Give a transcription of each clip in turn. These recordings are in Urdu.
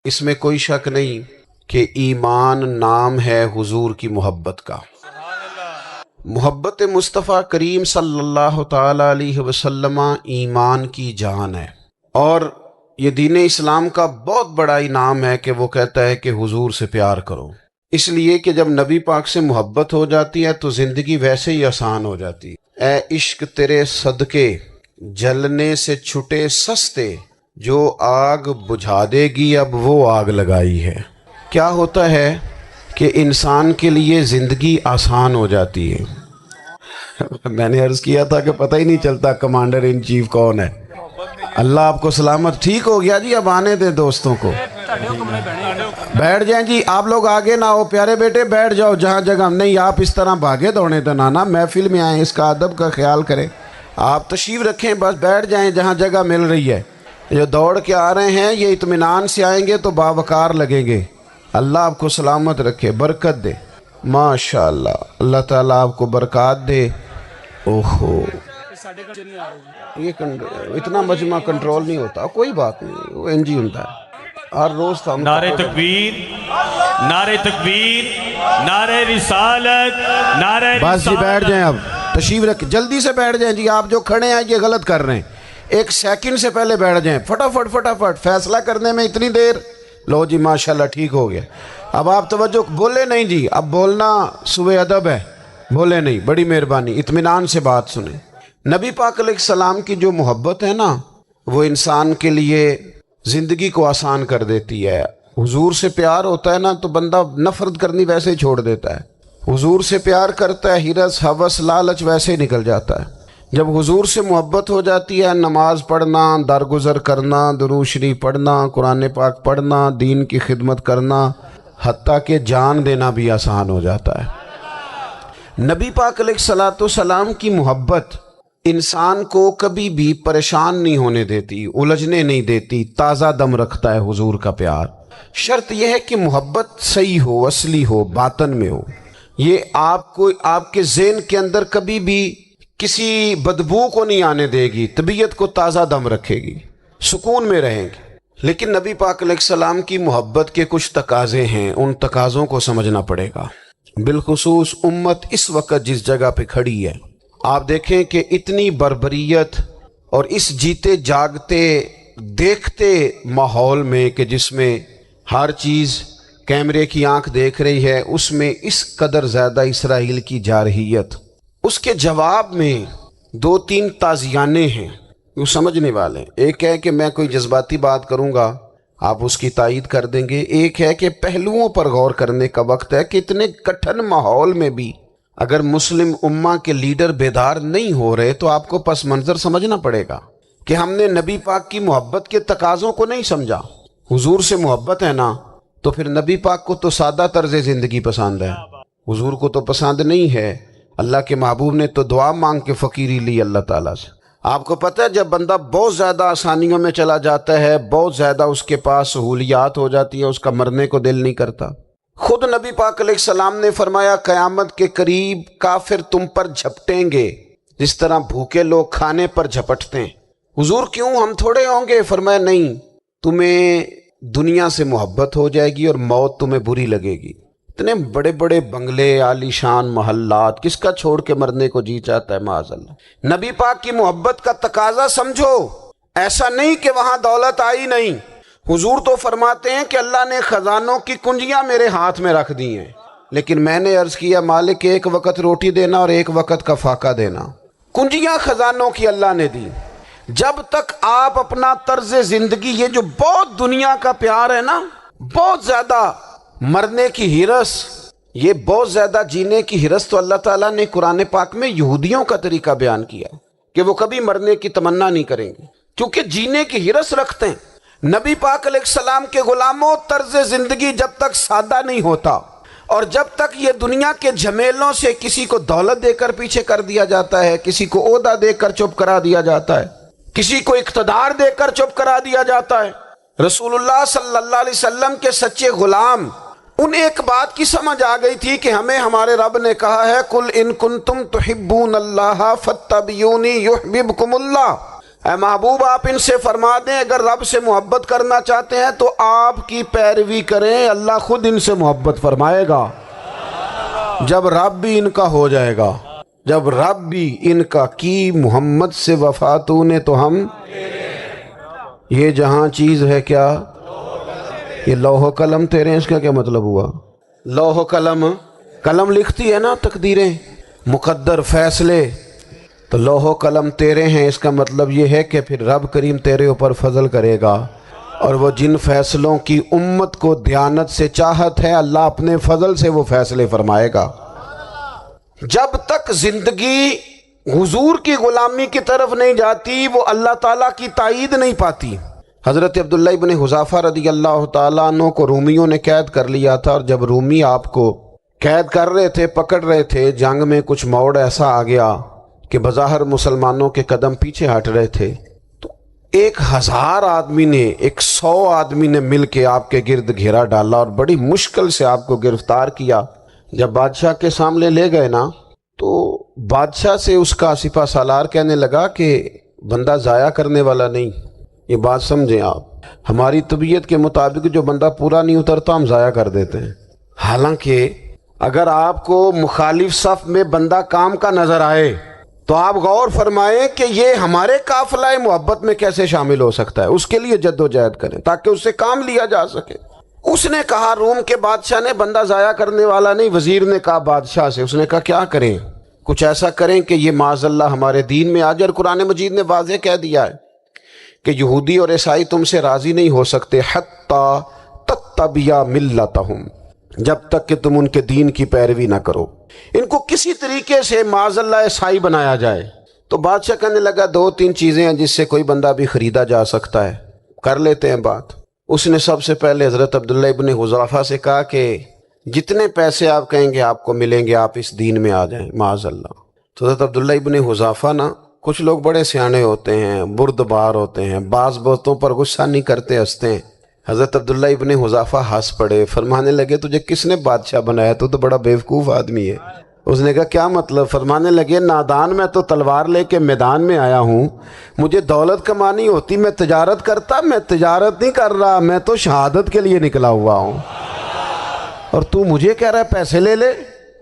اس میں کوئی شک نہیں کہ ایمان نام ہے حضور کی محبت کا۔ محبت مصطفیٰ کریم صلی اللہ تعالی علیہ وسلم ایمان کی جان ہے، اور یہ دین اسلام کا بہت بڑا انعام ہے کہ وہ کہتا ہے کہ حضور سے پیار کرو، اس لیے کہ جب نبی پاک سے محبت ہو جاتی ہے تو زندگی ویسے ہی آسان ہو جاتی ہے۔ اے عشق تیرے صدقے جلنے سے چھٹے سستے، جو آگ بجھا دے گی اب وہ آگ لگائی ہے۔ کیا ہوتا ہے کہ انسان کے لیے زندگی آسان ہو جاتی ہے۔ میں نے عرض کیا تھا کہ پتہ ہی نہیں چلتا کمانڈر ان چیف کون ہے۔ اللہ آپ کو سلامت، ٹھیک ہو گیا جی، اب آنے دیں دوستوں کو، بیٹھ جائیں جی، آپ لوگ آگے نہ ہو، پیارے بیٹے بیٹھ جاؤ جہاں جگہ نہیں، آپ اس طرح بھاگے دوڑے تو نانا، محفل میں آئیں، اس کا ادب کا خیال کریں، آپ تشریف رکھیں، بس بیٹھ جائیں جہاں جگہ مل رہی ہے۔ جو دوڑ کے آ رہے ہیں یہ اطمینان سے آئیں گے تو باوقار لگیں گے۔ اللہ آپ کو سلامت رکھے، برکت دے، ماشاءاللہ، اللہ تعالیٰ آپ کو برکات دے۔ اوہو، یہ اتنا مجمع کنٹرول نہیں ہوتا، کوئی بات نہیں، وہ انجی ہوتا ہے ہر روز تھا۔ نعرہ تکبیر، نعرہ تکبیر، نعرہ رسالت، نعرہ بس جی رسالت۔ بیٹھ جائیں، اب تشریف رکھ، جلدی سے بیٹھ جائیں جی، آپ جو کھڑے ہیں یہ غلط کر رہے ہیں، ایک سیکنڈ سے پہلے بیٹھ جائیں، فٹافٹ فٹافٹ، فیصلہ کرنے میں اتنی دیر؟ لو جی ماشاءاللہ ٹھیک ہو گیا۔ اب آپ توجہ، بولے نہیں جی، اب بولنا سوء ادب ہے، بولے نہیں، بڑی مہربانی، اطمینان سے بات سنیں۔ نبی پاک علیہ السلام کی جو محبت ہے نا، وہ انسان کے لیے زندگی کو آسان کر دیتی ہے۔ حضور سے پیار ہوتا ہے نا تو بندہ نفرت کرنی ویسے ہی چھوڑ دیتا ہے۔ حضور سے پیار کرتا ہے، ہرس ہوس لالچ ویسے ہی نکل جاتا ہے۔ جب حضور سے محبت ہو جاتی ہے، نماز پڑھنا، درگزر کرنا، درود شریف پڑھنا، قرآن پاک پڑھنا، دین کی خدمت کرنا، حتیٰ کہ جان دینا بھی آسان ہو جاتا ہے۔ نبی پاک علیہ الصلوۃ والسلام کی محبت انسان کو کبھی بھی پریشان نہیں ہونے دیتی، الجھنے نہیں دیتی، تازہ دم رکھتا ہے حضور کا پیار۔ شرط یہ ہے کہ محبت صحیح ہو، اصلی ہو، باطن میں ہو۔ یہ آپ کے ذہن کے اندر کبھی بھی کسی بدبو کو نہیں آنے دے گی، طبیعت کو تازہ دم رکھے گی، سکون میں رہیں گے۔ لیکن نبی پاک علیہ السلام کی محبت کے کچھ تقاضے ہیں، ان تقاضوں کو سمجھنا پڑے گا۔ بالخصوص امت اس وقت جس جگہ پہ کھڑی ہے، آپ دیکھیں کہ اتنی بربریت اور اس جیتے جاگتے دیکھتے ماحول میں کہ جس میں ہر چیز کیمرے کی آنکھ دیکھ رہی ہے، اس میں اس قدر زیادہ اسرائیل کی جارحیت، اس کے جواب میں دو تین تازیانے ہیں وہ سمجھنے والے۔ ایک ہے کہ میں کوئی جذباتی بات کروں گا، آپ اس کی تائید کر دیں گے۔ ایک ہے کہ پہلوؤں پر غور کرنے کا وقت ہے کہ اتنے کٹھن ماحول میں بھی اگر مسلم امہ کے لیڈر بیدار نہیں ہو رہے تو آپ کو پس منظر سمجھنا پڑے گا کہ ہم نے نبی پاک کی محبت کے تقاضوں کو نہیں سمجھا۔ حضور سے محبت ہے نا تو پھر نبی پاک کو تو سادہ طرز زندگی پسند ہے، حضور کو تو پسند نہیں ہے۔ اللہ کے محبوب نے تو دعا مانگ کے فقیری لی اللہ تعالیٰ سے۔ آپ کو پتہ ہے جب بندہ بہت زیادہ آسانیوں میں چلا جاتا ہے، بہت زیادہ اس کے پاس سہولیات ہو جاتی ہے، اس کا مرنے کو دل نہیں کرتا۔ خود نبی پاک علیہ السلام نے فرمایا قیامت کے قریب کافر تم پر جھپٹیں گے جس طرح بھوکے لوگ کھانے پر جھپٹتے ہیں۔ حضور کیوں، ہم تھوڑے ہوں گے؟ فرمایا نہیں، تمہیں دنیا سے محبت ہو جائے گی اور موت تمہیں بری لگے گی۔ اتنے بڑے بڑے بنگلے، عالی شان محلات، کس کا چھوڑ کے مرنے کو جی چاہتا ہے معاذ اللہ۔ نبی پاک کی محبت کا تقاضا سمجھو، ایسا نہیں کہ وہاں دولت آئی نہیں۔ حضور تو فرماتے ہیں کہ اللہ نے خزانوں کی کنجیاں میرے ہاتھ میں رکھ دی ہیں، لیکن میں نے عرض کیا مالک ایک وقت روٹی دینا اور ایک وقت کا فاقہ دینا۔ کنجیاں خزانوں کی اللہ نے دی۔ جب تک آپ اپنا طرز زندگی، یہ جو بہت دنیا کا پیار ہے نا، بہت زیادہ مرنے کی ہرس، یہ بہت زیادہ جینے کی ہرس، تو اللہ تعالیٰ نے قرآن پاک میں یہودیوں کا طریقہ بیان کیا کہ وہ کبھی مرنے کی تمنا نہیں کریں گے کیونکہ جینے کی ہرس رکھتے ہیں۔ نبی پاک علیہ السلام کے غلاموں، طرز زندگی جب تک سادہ نہیں ہوتا اور جب تک یہ دنیا کے جھمیلوں سے کسی کو دولت دے کر پیچھے کر دیا جاتا ہے، کسی کو عہدہ دے کر چپ کرا دیا جاتا ہے، کسی کو اقتدار دے کر چپ کرا دیا جاتا ہے، رسول اللہ صلی اللہ علیہ وسلم کے سچے غلام، انہیں ایک بات کی سمجھ آ گئی تھی کہ ہمیں ہمارے رب نے کہا ہے قل ان کنتم تحبون اللہ فاتبعونی یحببکم اللہ، اے محبوب آپ ان سے فرما دیں اگر رب سے محبت کرنا چاہتے ہیں تو آپ کی پیروی کریں، اللہ خود ان سے محبت فرمائے گا جب رب بھی ان کا ہو جائے گا، جب رب بھی ان کا کی محمد سے وفا تو نے تو ہم یہ جہاں چیز ہے کیا، یہ لوح و قلم تیرے ہیں، اس کا کیا مطلب ہوا؟ لوح و قلم، قلم لکھتی ہے نا تقدیریں، مقدر فیصلے، تو لوح و قلم تیرے ہیں، اس کا مطلب یہ ہے کہ پھر رب کریم تیرے اوپر فضل کرے گا، اور وہ جن فیصلوں کی امت کو دیانت سے چاہت ہے اللہ اپنے فضل سے وہ فیصلے فرمائے گا۔ جب تک زندگی حضور کی غلامی کی طرف نہیں جاتی وہ اللہ تعالیٰ کی تائید نہیں پاتی۔ حضرت عبداللہ ابن حذافہ رضی اللہ تعالیٰ عنہ کو رومیوں نے قید کر لیا تھا، اور جب رومی آپ کو قید کر رہے تھے، پکڑ رہے تھے، جنگ میں کچھ موڑ ایسا آ گیا کہ بظاہر مسلمانوں کے قدم پیچھے ہٹ رہے تھے، تو 1000 آدمی نے 100 آدمی نے مل کے آپ کے گرد گھیرا ڈالا اور بڑی مشکل سے آپ کو گرفتار کیا۔ جب بادشاہ کے سامنے لے گئے نا تو بادشاہ سے اس کا سپہ سالار کہنے لگا کہ بندہ ضائع کرنے والا نہیں، یہ بات سمجھیں آپ، ہماری طبیعت کے مطابق جو بندہ پورا نہیں اترتا ہم ضائع کر دیتے ہیں، حالانکہ اگر آپ کو مخالف صف میں بندہ کام کا نظر آئے تو آپ غور فرمائیں کہ یہ ہمارے قافلہ محبت میں کیسے شامل ہو سکتا ہے، اس کے لیے جد و جہد کریں تاکہ اس سے کام لیا جا سکے۔ اس نے کہا، روم کے بادشاہ نے، بندہ ضائع کرنے والا نہیں۔ وزیر نے کہا بادشاہ سے، اس نے کہا کیا کریں؟ کچھ ایسا کریں کہ یہ معاذ اللہ ہمارے دین میں آ جائے، اور قرآن مجید نے واضح کہہ دیا ہے کہ یہودی اور عیسائی تم سے راضی نہیں ہو سکتے حتی تتبع ملتہم، جب تک کہ تم ان کے دین کی پیروی نہ کرو، ان کو کسی طریقے سے معاذ اللہ عیسائی بنایا جائے۔ تو بادشاہ کہنے لگا 2-3 چیزیں ہیں جس سے کوئی بندہ بھی خریدا جا سکتا ہے، کر لیتے ہیں بات۔ اس نے سب سے پہلے حضرت عبداللہ ابن حذافہ سے کہا کہ جتنے پیسے آپ کہیں گے آپ کو ملیں گے، آپ اس دین میں آ جائیں معاذ اللہ۔ تو حضرت عبداللہ ابن حذافہ نا، کچھ لوگ بڑے سیانے ہوتے ہیں، بردبار ہوتے ہیں، بعض باتوں پر غصہ نہیں کرتے، ہنستے ہیں۔ حضرت عبداللہ ابن حذافہ ہنس پڑے، فرمانے لگے تجھے کس نے بادشاہ بنایا؟ تو بڑا بیوقوف آدمی ہے۔ اس نے کہا کیا مطلب؟ فرمانے لگے نادان، میں تو تلوار لے کے میدان میں آیا ہوں، مجھے دولت کمانی ہوتی میں تجارت کرتا، میں تجارت نہیں کر رہا، میں تو شہادت کے لیے نکلا ہوا ہوں، اور تو مجھے کہہ رہا ہے پیسے لے لے،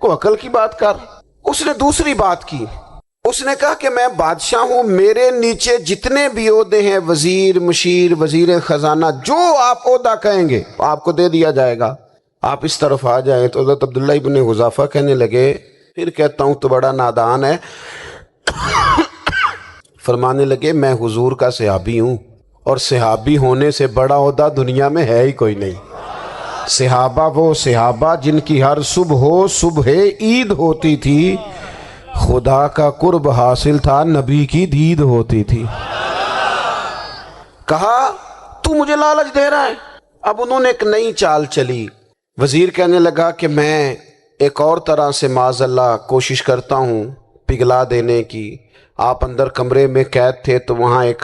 کو عقل کی بات کر۔ اس نے دوسری بات کی، اس نے کہا کہ میں بادشاہ ہوں، میرے نیچے جتنے بھی عہدے ہیں، وزیر، مشیر، وزیر خزانہ، جو آپ عہدہ کہیں گے آپ کو دے دیا جائے گا، آپ اس طرف آ جائیں۔ تو حضرت عبداللہ ابن حذافہ کہنے لگے پھر کہتا ہوں تو بڑا نادان ہے۔ فرمانے لگے میں حضور کا صحابی ہوں، اور صحابی ہونے سے بڑا عہدہ دنیا میں ہے ہی کوئی نہیں۔ صحابہ وہ صحابہ جن کی ہر صبح عید ہوتی تھی، خدا کا قرب حاصل تھا، نبی کی دید ہوتی تھی۔ کہا تو مجھے لالچ دے رہا ہے۔ اب انہوں نے ایک نئی چال چلی۔ وزیر کہنے لگا کہ میں ایک اور طرح سے معاذ اللہ کوشش کرتا ہوں پگھلا دینے کی۔ آپ اندر کمرے میں قید تھے تو وہاں ایک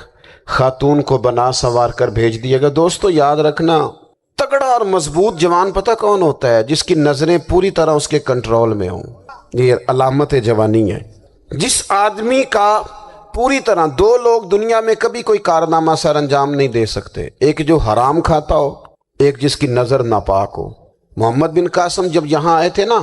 خاتون کو بنا سنوار کر بھیج دیا گیا۔ دوستو یاد رکھنا، تگڑا اور مضبوط جوان پتہ کون ہوتا ہے؟ جس کی نظریں پوری طرح اس کے کنٹرول میں ہوں، یہ علامت جوانی ہے۔ جس آدمی کا پوری طرح، 2 لوگ دنیا میں کبھی کوئی کارنامہ سر انجام نہیں دے سکتے، ایک جو حرام کھاتا ہو، ایک جس کی نظر ناپاک ہو۔ محمد بن قاسم جب یہاں آئے تھے نا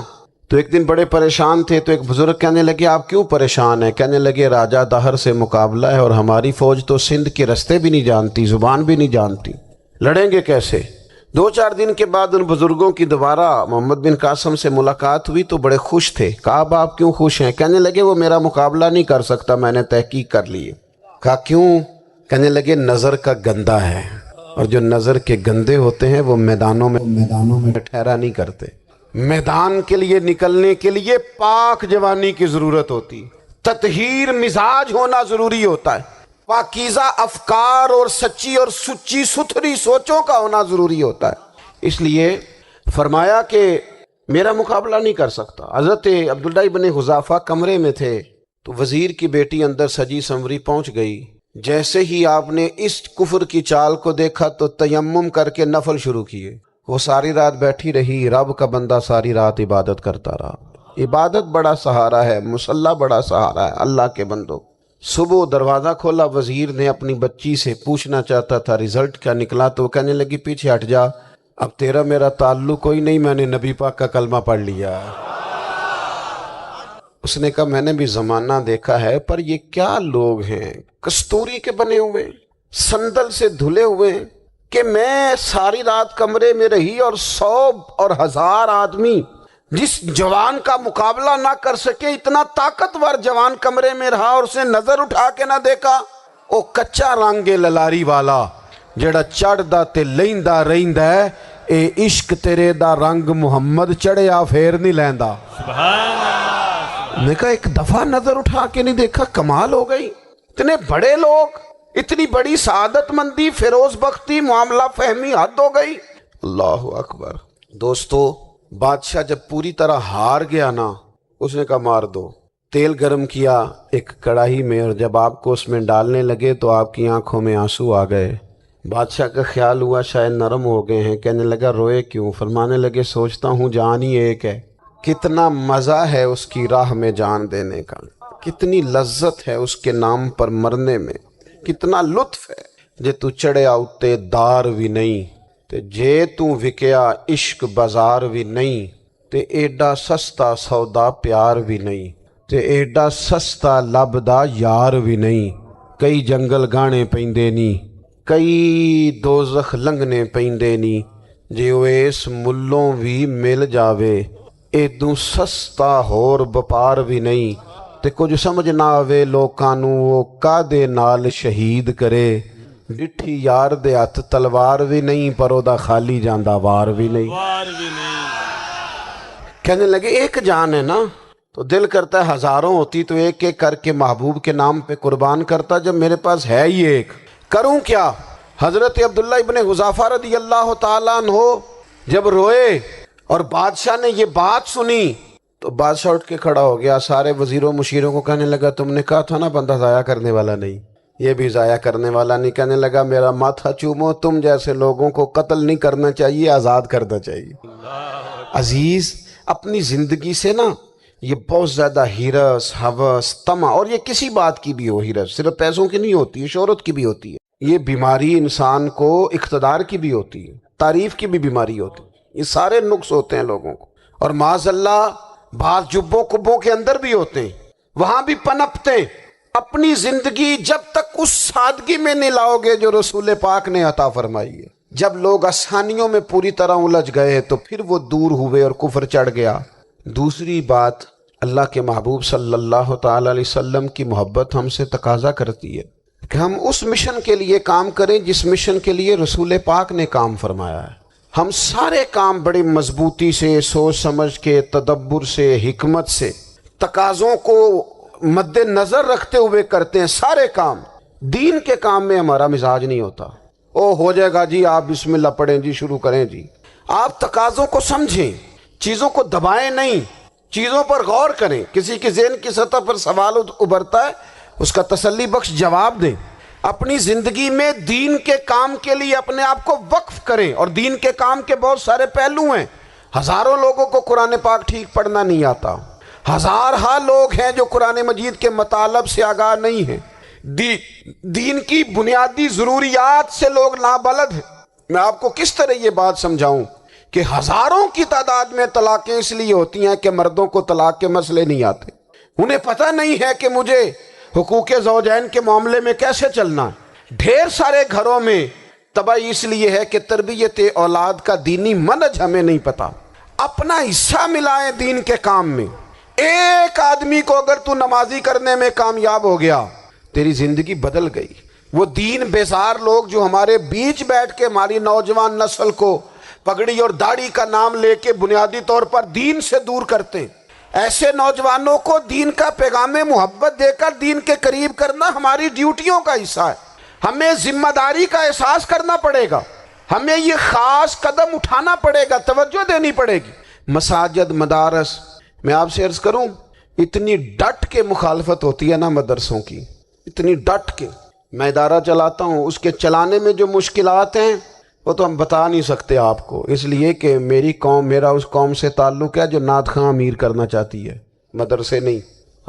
تو ایک دن بڑے پریشان تھے، تو ایک بزرگ کہنے لگے آپ کیوں پریشان ہیں؟ کہنے لگے راجہ دہر سے مقابلہ ہے، اور ہماری فوج تو سندھ کے رستے بھی نہیں جانتی، زبان بھی نہیں جانتی، لڑیں گے کیسے؟ 2-4 دن کے بعد ان بزرگوں کی دوبارہ محمد بن قاسم سے ملاقات ہوئی تو بڑے خوش تھے۔ کہا اب آپ کیوں خوش ہیں؟ کہنے لگے وہ میرا مقابلہ نہیں کر سکتا، میں نے تحقیق کر لی ہے۔ کہا کیوں؟ کہنے لگے نظر کا گندہ ہے، اور جو نظر کے گندے ہوتے ہیں وہ میدانوں میں ٹھہرا نہیں کرتے۔ میدان کے لیے نکلنے کے لیے پاک جوانی کی ضرورت ہوتی، تطہیر مزاج ہونا ضروری ہوتا ہے، پاکیزہ افکار اور سچی اور سچی ستھری سوچوں کا ہونا ضروری ہوتا ہے۔ اس لیے فرمایا کہ میرا مقابلہ نہیں کر سکتا۔ حضرت عبداللہ ابن حذافہ کمرے میں تھے تو وزیر کی بیٹی اندر سجی سنوری پہنچ گئی۔ جیسے ہی آپ نے اس کفر کی چال کو دیکھا تو تیمم کر کے نفل شروع کیے۔ وہ ساری رات بیٹھی رہی، رب کا بندہ ساری رات عبادت کرتا رہا۔ عبادت بڑا سہارا ہے، مصلی بڑا سہارا ہے اللہ کے بندوں۔ صبح دروازہ کھولا، وزیر نے اپنی بچی سے پوچھنا چاہتا تھا رزلٹ کیا نکلا، تو وہ کہنے لگی پیچھے ہٹ جا، اب تیرا میرا تعلق کوئی نہیں، میں نے نبی پاک کا کلمہ پڑھ لیا۔ اس نے کہا میں نے بھی زمانہ دیکھا ہے، پر یہ کیا لوگ ہیں، کستوری کے بنے ہوئے، سندل سے دھلے ہوئے، کہ میں ساری رات کمرے میں رہی اور 100 اور 1000 آدمی جس جوان کا مقابلہ نہ کر سکے، اتنا طاقتور جوان کمرے میں رہا اور اسے نظر اٹھا کے نہ دیکھا۔ او کچا رنگ للاری والا جڑا چڑھدا تے لیندا رہندا ہے، اے عشق تیرے دا رنگ محمد چڑھیا پھیر نہیں لیندا۔ سبحان اللہ۔ میں کہا ایک دفعہ نظر اٹھا کے نہیں دیکھا، کمال ہو گئی۔ اتنے بڑے لوگ، اتنی بڑی سعادت مندی، فیروز بختی، معاملہ فہمی، حد ہو گئی۔ اللہ اکبر۔ دوستو، بادشاہ جب پوری طرح ہار گیا نا، اس نے کہا مار دو۔ تیل گرم کیا ایک کڑاہی میں، اور جب آپ کو اس میں ڈالنے لگے تو آپ کی آنکھوں میں آنسو آ گئے۔ بادشاہ کا خیال ہوا شاید نرم ہو گئے ہیں، کہنے لگا روئے کیوں؟ فرمانے لگے سوچتا ہوں جان ہی ایک ہے، کتنا مزہ ہے اس کی راہ میں جان دینے کا، کتنی لذت ہے اس کے نام پر مرنے میں، کتنا لطف ہے۔ جے تو چڑھیا اتے دار بھی نہیں تے جے تو وکیا عشق بازار بھی نہیں، تے ایڈا سستا سودا پیار بھی نہیں، تے ایڈا سستا لبدا یار بھی نہیں۔ کئی جنگل گانے پیندے نی، کئی دوزخ لنگنے پیندے نی، جے او اس ملوں بھی مل جاوے، ایدوں سستا ہور بپار بھی نہیں۔ تے کچھ سمجھ نہ آوے لوکاں نوں وہ کادے نال شہید کرے، ڈٹھی یار دے ہاتھ تلوار بھی نہیں، پر او دا خالی جاندا وار بھی نہیں۔ وار بھی نہیں۔ کہنے لگے ایک جان ہے نا، تو دل کرتا ہے ہزاروں ہوتی تو ایک ایک کر کے محبوب کے نام پہ قربان کرتا، جب میرے پاس ہے ہی ایک، کروں کیا؟ حضرت عبداللہ ابن حذافہ رضی اللہ تعالیٰ عنہ جب روئے اور بادشاہ نے یہ بات سنی تو بادشاہ اٹھ کے کھڑا ہو گیا، سارے وزیروں مشیروں کو کہنے لگا تم نے کہا تھا نا بندہ ضائع کرنے والا نہیں، یہ بھی ضائع کرنے والا نہیں۔ کہنے لگا میرا ماتھا چومو، تم جیسے لوگوں کو قتل نہیں کرنا چاہیے، آزاد کرنا چاہیے۔ عزیز، اپنی زندگی سے نا یہ بہت زیادہ ہرس، ہوس، طمع، اور یہ کسی بات کی بھی ہو، ہرس صرف پیسوں کی نہیں ہوتی ہے، شہرت کی بھی ہوتی ہے، یہ بیماری انسان کو اقتدار کی بھی ہوتی ہے، تعریف کی بھی بیماری ہوتی ہے، یہ سارے نقص ہوتے ہیں لوگوں کو، اور معاذ اللہ بعض جبوں کبوں کے اندر بھی ہوتے ہیں، وہاں بھی پنپتے ہیں۔ اپنی زندگی جب تک اس سادگی میں نہیں لاؤ گے جو رسول پاک نے عطا فرمائی ہے، جب لوگ آسانیوں میں پوری طرح الجھ گئے تو پھر وہ دور ہوئے اور کفر چڑھ گیا۔ دوسری بات، اللہ کے محبوب صلی اللہ تعالی علیہ وسلم کی محبت ہم سے تقاضا کرتی ہے کہ ہم اس مشن کے لیے کام کریں جس مشن کے لیے رسول پاک نے کام فرمایا ہے۔ ہم سارے کام بڑی مضبوطی سے، سوچ سمجھ کے، تدبر سے، حکمت سے، تقاضوں کو مد نظر رکھتے ہوئے کرتے ہیں سارے کام۔ دین کے کام میں ہمارا مزاج نہیں ہوتا، او ہو جائے گا جی، آپ بسم اللہ پڑھیں جی، شروع کریں جی۔ آپ تقاضوں کو سمجھیں، چیزوں کو دبائیں نہیں، چیزوں پر غور کریں۔ کسی کے ذہن کی سطح پر سوال ابھرتا ہے، اس کا تسلی بخش جواب دیں۔ اپنی زندگی میں دین کے کام کے لیے اپنے آپ کو وقف کریں، اور دین کے کام کے بہت سارے پہلو ہیں۔ ہزاروں لوگوں کو قرآن پاک ٹھیک پڑھنا نہیں آتا، ہزارہا لوگ ہیں جو قرآن مجید کے مطالب سے آگاہ نہیں ہیں، دین کی بنیادی ضروریات سے لوگ نابلد ہیں۔ میں آپ کو کس طرح یہ بات سمجھاؤں کہ ہزاروں کی تعداد میں طلاقیں اس لیے ہوتی ہیں کہ مردوں کو طلاق کے مسئلے نہیں آتے، انہیں پتہ نہیں ہے کہ مجھے حقوق زوجین کے معاملے میں کیسے چلنا ہے۔ ڈھیر سارے گھروں میں تباہی اس لیے ہے کہ تربیت اولاد کا دینی منہج ہمیں نہیں پتا۔ اپنا حصہ ملائیں دین کے کام میں۔ ایک آدمی کو اگر تو نمازی کرنے میں کامیاب ہو گیا، تیری زندگی بدل گئی۔ وہ دین بیزار لوگ جو ہمارے بیچ بیٹھ کے ہماری نوجوان نسل کو پگڑی اور داڑھی کا نام لے کے بنیادی طور پر دین سے دور کرتے ہیں، ایسے نوجوانوں کو دین کا پیغام محبت دے کر دین کے قریب کرنا ہماری ڈیوٹیوں کا حصہ ہے۔ ہمیں ذمہ داری کا احساس کرنا پڑے گا، ہمیں یہ خاص قدم اٹھانا پڑے گا، توجہ دینی پڑے گی۔ مساجد، مدارس، میں آپ سے عرض کروں، اتنی ڈٹ کے مخالفت ہوتی ہے نا مدرسوں کی، اتنی ڈٹ کے۔ میں ادارہ چلاتا ہوں، اس کے چلانے میں جو مشکلات ہیں وہ تو ہم بتا نہیں سکتے آپ کو، اس لیے کہ میری قوم، میرا اس قوم سے تعلق ہے جو نعت خواں امیر کرنا چاہتی ہے، مدرسے نہیں۔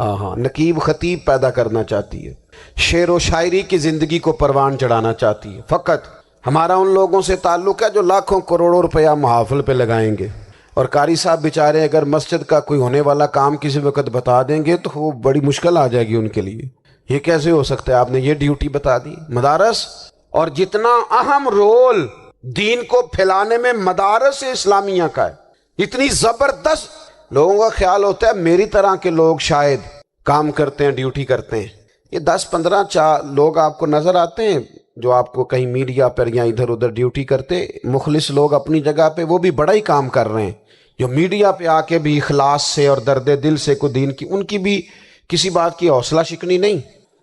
ہاں نقیب خطیب پیدا کرنا چاہتی ہے، شعر و شاعری کی زندگی کو پروان چڑھانا چاہتی ہے۔ فقط ہمارا ان لوگوں سے تعلق ہے جو لاکھوں کروڑوں روپیہ محافل پہ لگائیں گے، اور قاری صاحب بیچارے اگر مسجد کا کوئی ہونے والا کام کسی وقت بتا دیں گے تو وہ بڑی مشکل آ جائے گی ان کے لیے۔ یہ کیسے ہو سکتا ہے، آپ نے یہ ڈیوٹی بتا دی؟ مدارس، اور جتنا اہم رول دین کو پھیلانے میں مدارس اسلامیہ کا ہے، اتنی زبردست، لوگوں کا خیال ہوتا ہے میری طرح کے لوگ شاید کام کرتے ہیں، ڈیوٹی کرتے ہیں۔ یہ 10-15 لوگ آپ کو نظر آتے ہیں جو آپ کو کہیں میڈیا پر یا ادھر ادھر ڈیوٹی کرتے، مخلص لوگ اپنی جگہ پہ، وہ بھی بڑا ہی کام کر رہے ہیں، جو میڈیا پہ آ کے بھی اخلاص سے اور درد دل سے کو دین کی، ان کی بھی کسی بات کی حوصلہ شکنی نہیں،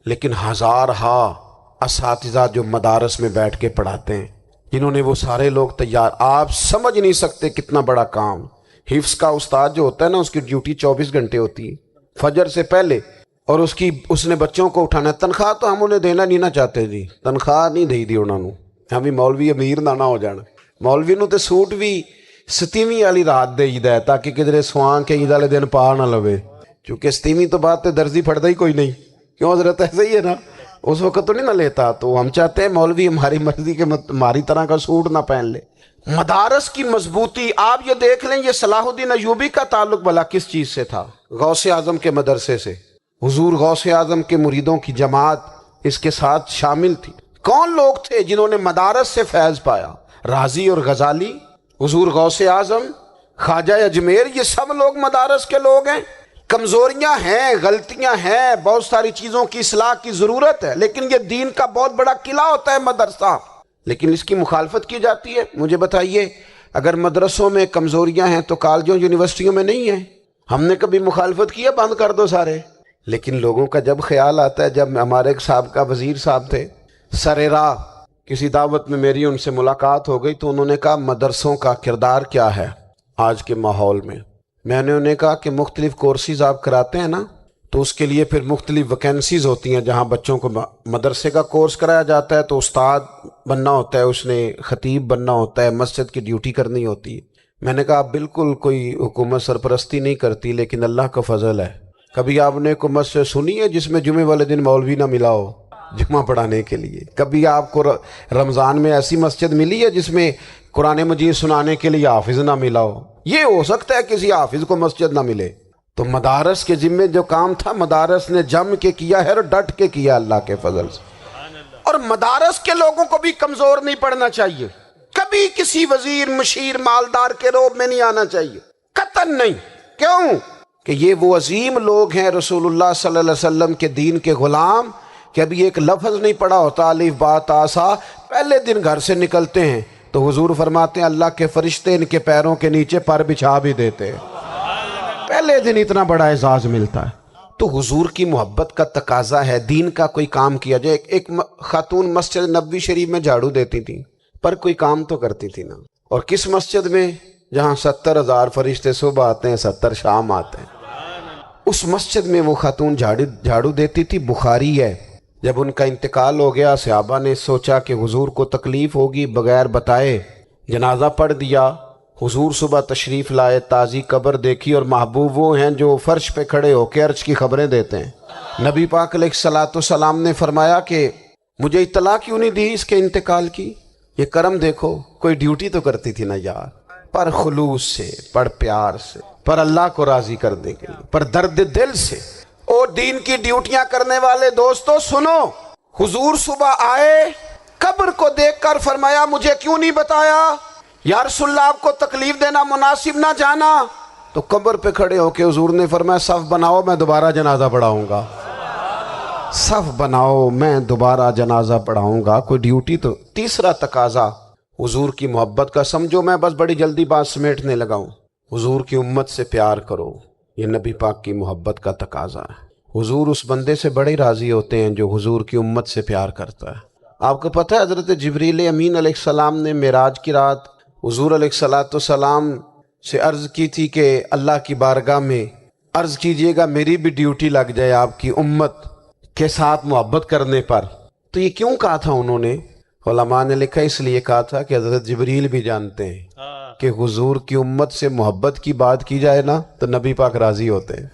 لیکن ہزارہا اساتذہ جو مدارس میں بیٹھ کے پڑھاتے ہیں، جنہوں نے وہ سارے لوگ تیار، آپ سمجھ نہیں سکتے کتنا بڑا کام۔ حفظ کا استاد جو ہوتا ہے نا، اس کی ڈیوٹی 24 گھنٹے ہوتی ہے فجر سے پہلے، اور اس نے بچوں کو اٹھانا ہے۔ تنخواہ تو ہم انہیں دینا نہیں نہ چاہتے جی، تنخواہ نہیں دی انہوں نے، ہم بھی مولوی امیر نہ ہو جان، مولوی نو تے سوٹ بھی 27ویں والی رات دے عید ہے تاکہ کدھر سوان کے عید والے دن پا نہ لوے، چونکہ 27ویں تو بعد تے درزی پھڑتا ہی کوئی نہیں، کیوں حضرت؟ ایسا ہی ہے نا، اس وقت تو نہیں نہ لیتا، تو ہم چاہتے ہیں مولوی ہماری مرضی کے ہماری طرح کا سوٹ نہ پہن لے۔ مدارس کی مضبوطی، آپ یہ دیکھ لیں، یہ صلاح الدین ایوبی کا تعلق بھلا کس چیز سے تھا؟ غوث اعظم کے مدرسے سے، حضور غوث اعظم کے مریدوں کی جماعت اس کے ساتھ شامل تھی۔ کون لوگ تھے جنہوں نے مدارس سے فیض پایا؟ رازی اور غزالی، حضور غوث اعظم، خواجہ اجمیر، یہ سب لوگ مدارس کے لوگ ہیں۔ کمزوریاں ہیں، غلطیاں ہیں، بہت ساری چیزوں کی اصلاح کی ضرورت ہے، لیکن یہ دین کا بہت بڑا قلعہ ہوتا ہے مدرسہ، لیکن اس کی مخالفت کی جاتی ہے۔ مجھے بتائیے، اگر مدرسوں میں کمزوریاں ہیں تو کالجوں یونیورسٹیوں میں نہیں ہیں؟ ہم نے کبھی مخالفت کی ہے بند کر دو سارے؟ لیکن لوگوں کا جب خیال آتا ہے، جب ہمارے ایک سابقہ وزیر صاحب تھے، سر راہ کسی دعوت میں میری ان سے ملاقات ہو گئی تو انہوں نے کہا مدرسوں کا کردار کیا ہے آج کے ماحول میں؟ میں نے انہیں کہا کہ مختلف کورسز آپ کراتے ہیں نا، تو اس کے لیے پھر مختلف ویکینسیز ہوتی ہیں، جہاں بچوں کو مدرسے کا کورس کرایا جاتا ہے تو استاد بننا ہوتا ہے، اس نے خطیب بننا ہوتا ہے، مسجد کی ڈیوٹی کرنی ہوتی ہے۔ میں نے کہا آپ بالکل کوئی حکومت سرپرستی نہیں کرتی، لیکن اللہ کا فضل ہے، کبھی آپ نے کوئی مسجد سنی ہے جس میں جمعے والے دن مولوی نہ ملا ہو جمعہ پڑھانے کے لیے؟ کبھی آپ کو رمضان میں ایسی مسجد ملی ہے جس میں قرآن مجید سنانے کے لیے حافظ نہ ملا ہو؟ یہ ہو سکتا ہے کسی حافظ کو مسجد نہ ملے۔ تو مدارس کے ذمے جو کام تھا، مدارس نے جم کے کیا ہے اور ڈٹ کے کیا اللہ کے فضل سے۔ اور مدارس کے لوگوں کو بھی کمزور نہیں پڑنا چاہیے، کبھی کسی وزیر، مشیر، مالدار کے روب میں نہیں آنا چاہیے، قطعاً نہیں۔ کیوں کہ یہ وہ عظیم لوگ ہیں، رسول اللہ صلی اللہ علیہ وسلم کے دین کے غلام، کہ ابھی ایک لفظ نہیں پڑھا ہوتا الف با تا سا، پہلے دن گھر سے نکلتے ہیں تو حضور فرماتے ہیں اللہ کے فرشتے ان کے پیروں کے نیچے پر بچھا بھی دیتے ہیں، پہلے دن اتنا بڑا اعزاز ملتا ہے۔ تو حضور کی محبت کا تقاضا ہے، دین کا کوئی کام کیا جائے۔ ایک خاتون مسجد نبوی شریف میں جھاڑو دیتی تھی، پر کوئی کام تو کرتی تھی نا۔ اور کس مسجد میں؟ جہاں 70,000 فرشتے صبح آتے ہیں، 70 شام آتے ہیں، اس مسجد میں وہ خاتون جھاڑو دیتی تھی۔ بخاری ہے، جب ان کا انتقال ہو گیا، صحابہ نے سوچا کہ حضور کو تکلیف ہوگی، بغیر بتائے جنازہ پڑھ دیا۔ حضور صبح تشریف لائے، تازی قبر دیکھی، اور محبوب وہ ہیں جو فرش پہ کھڑے ہو کے عرش کی خبریں دیتے ہیں۔ نبی پاک علیہ الصلوۃ والسلام نے فرمایا کہ مجھے اطلاع کیوں نہیں دی اس کے انتقال کی؟ یہ کرم دیکھو، کوئی ڈیوٹی تو کرتی تھی نا یار، پر خلوص سے، پر پیار سے، پر اللہ کو راضی کرنے کے لیے، پر درد دل سے۔ اور دین کی ڈیوٹیاں کرنے والے دوستو سنو، حضور صبح آئے، قبر کو دیکھ کر فرمایا مجھے کیوں نہیں بتایا؟ یا رسول اللہ آپ کو تکلیف دینا مناسب نہ جانا؟ تو قبر پہ کھڑے ہو کے حضور نے فرمایا صف بناؤ، میں دوبارہ جنازہ پڑھاؤں گا، صف بناؤ، میں دوبارہ جنازہ پڑھاؤں گا۔ کوئی ڈیوٹی تو۔ تیسرا تقاضا حضور کی محبت کا، سمجھو میں بس بڑی جلدی بات سمیٹنے لگا ہوں، حضور کی امت سے پیار کرو، یہ نبی پاک کی محبت کا تقاضا ہے۔ حضور اس بندے سے بڑے راضی ہوتے ہیں جو حضور کی امت سے پیار کرتا ہے۔ آپ کو پتہ ہے حضرت جبریل امین علیہ السلام نے معراج کی رات حضور علیہ الصلوۃ والسلام سے عرض کی تھی کہ اللہ کی بارگاہ میں عرض کیجئے گا میری بھی ڈیوٹی لگ جائے آپ کی امت کے ساتھ محبت کرنے پر۔ تو یہ کیوں کہا تھا انہوں نے؟ علماء نے لکھا اس لیے کہا تھا کہ حضرت جبریل بھی جانتے ہیں کہ حضور کی امت سے محبت کی بات کی جائے نا تو نبی پاک راضی ہوتے ہیں۔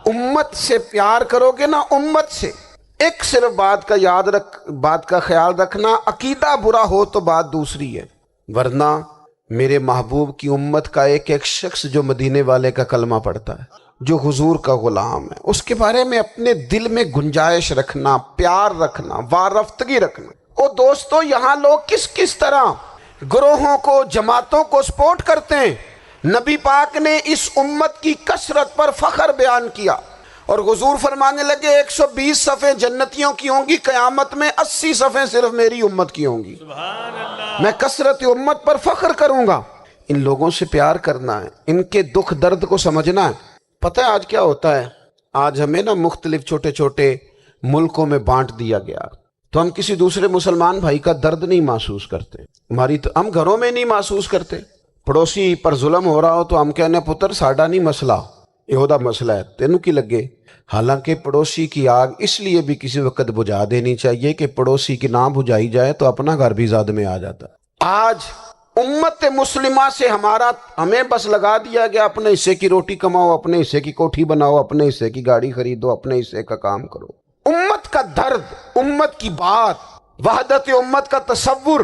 امت سے پیار کرو گے نا، امت سے ایک صرف بات کا خیال رکھنا، عقیدہ برا ہو تو بات دوسری ہے، ورنہ میرے محبوب کی امت کا ایک ایک شخص جو مدینے والے کا کلمہ پڑھتا ہے، جو حضور کا غلام ہے، اس کے بارے میں اپنے دل میں گنجائش رکھنا، پیار رکھنا، وارفتگی رکھنا۔ او دوستو، یہاں لوگ کس طرح گروہوں کو، جماعتوں کو سپورٹ کرتے ہیں۔ نبی پاک نے اس امت کی کثرت پر فخر بیان کیا اور حضور فرمانے لگے 120 صفیں جنتیوں کی ہوں گی، قیامت میں 80 صفیں صرف میری امت کی ہوں گی۔ سبحان اللہ۔ میں کثرت امت پر فخر کروں گا۔ ان لوگوں سے پیار کرنا ہے، ان کے دکھ درد کو سمجھنا ہے۔ پتہ ہے آج کیا ہوتا ہے؟ آج ہمیں نا مختلف چھوٹے چھوٹے ملکوں میں بانٹ دیا گیا، تو ہم کسی دوسرے مسلمان بھائی کا درد نہیں محسوس کرتے، ہم گھروں میں نہیں محسوس کرتے۔ پڑوسی پر ظلم ہو رہا ہو تو ہم کہنے پتر ساڈا نہیں مسئلہ، یہودا مسئلہ ہے، تینوں کی لگے۔ حالانکہ پڑوسی کی آگ اس لیے بھی کسی وقت بجھا دینی چاہیے کہ پڑوسی کی نہ بجھائی جائے تو اپنا گھر بھی زاد میں آ جاتا۔ آج امت مسلمہ سے ہمیں بس لگا دیا گیا اپنے حصے کی روٹی کماؤ، اپنے حصے کی کوٹھی بناؤ، اپنے حصے کی گاڑی خریدو، اپنے حصے کا کام کرو۔ امت کا درد، امت کی بات، وحدت امت کا تصور